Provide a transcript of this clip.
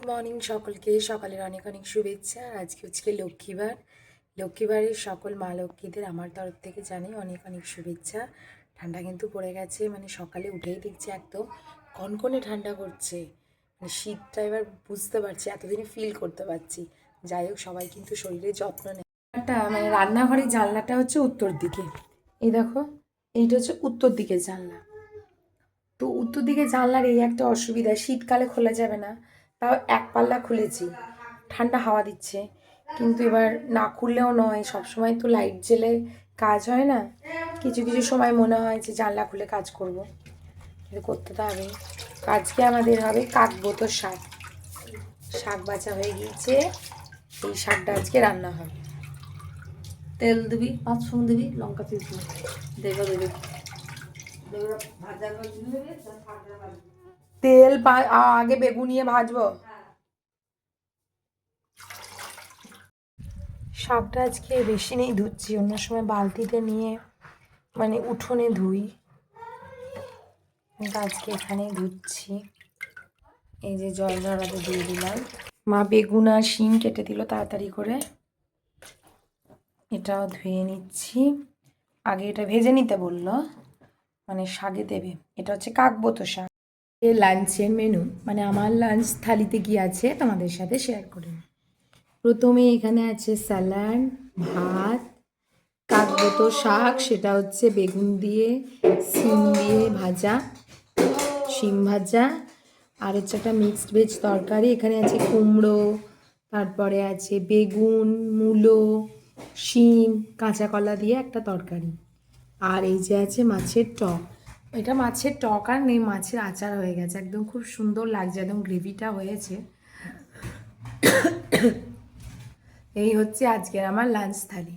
Morning সকলকে সকালের অনেক অনেক শুভেচ্ছা। আজকে হচ্ছে লক্ষ্মীবার। লক্ষ্মীবারের সকল মা লক্ষ্মীদের আমার তরফ থেকে জানাই অনেক অনেক শুভেচ্ছা। ঠান্ডা কিন্তু পড়ে গেছে, মানে সকালে উঠেই দেখছি একদম কনকনে ঠান্ডা করছে। মানে শীতটা এবার বুঝতে পারছি, এতদিনে ফিল করতে পারছি। যাই হোক, সবাই কিন্তু শরীরের যত্ন নেয়। মানে রান্নাঘরের জানলাটা হচ্ছে উত্তর দিকে, এই দেখো, এইটা হচ্ছে উত্তর দিকের জানলা। তো উত্তর দিকে জানলার এই একটা অসুবিধা, শীতকালে খোলা যাবে না, তাও এক পাল্লা খুলেছি, ঠান্ডা হাওয়া দিচ্ছে। কিন্তু এবার না খুললেও নয়, সবসময় তো লাইট জ্বেলে কাজ হয় না। কিছু কিছু সময় মনে হয় যে জানলা খুলে কাজ করব, কিন্তু করতে তো হবে। আজকে আমাদের হবে কাকবোতো শাক। শাক বাছা হয়ে গিয়েছে, এই শাকটা আজকে রান্না হবে। তেল দিবি, 5 ফোড়ন দিবি, লঙ্কা চিড়বি, দেবে তেল আগে বেগুনিয়ে ভাজবো। শাকটা আজকে বেশি নেই ধুচ্ছি, অন্য সময় বালতিতে নিয়ে মানে উঠোনে ধুই, কিন্তু আজকে এখানেই ধুচ্ছি। এই যে জল ঝরাতে দিয়ে দিলাম। মা বেগুন আর শিম কেটে দিল তাড়াতাড়ি করে, এটাও ধুয়ে নিচ্ছি। আগে এটা ভেজে নিতে বললো, মানে শাকে দেবে। এটা হচ্ছে কাকবোতো শাক। লাঞ্চের মেনু, মানে আমার লাঞ্চ থালিতে কি আছে তোমাদের সাথে শেয়ার করি। প্রথমে এখানে আছে স্যালাড, ভাত, কাকবোতো শাক, সেটা হচ্ছে বেগুন দিয়ে শিম দিয়ে ভাজা, শিম ভাজা, আর হচ্ছে একটা মিক্সড ভেজ তরকারি। এখানে আছে কুমড়ো, তারপরে আছে বেগুন, মূলো, শিম, কাঁচা কলা দিয়ে একটা তরকারি। আর এই যে আছে মাছের টক। এটা মাছের টক আর নেই, মাছের আচার হয়ে গেছে, একদম খুব সুন্দর লাগছে, একদম গ্রেভিটা হয়েছে। এই হচ্ছে আজকের আমার লাঞ্চ থালি।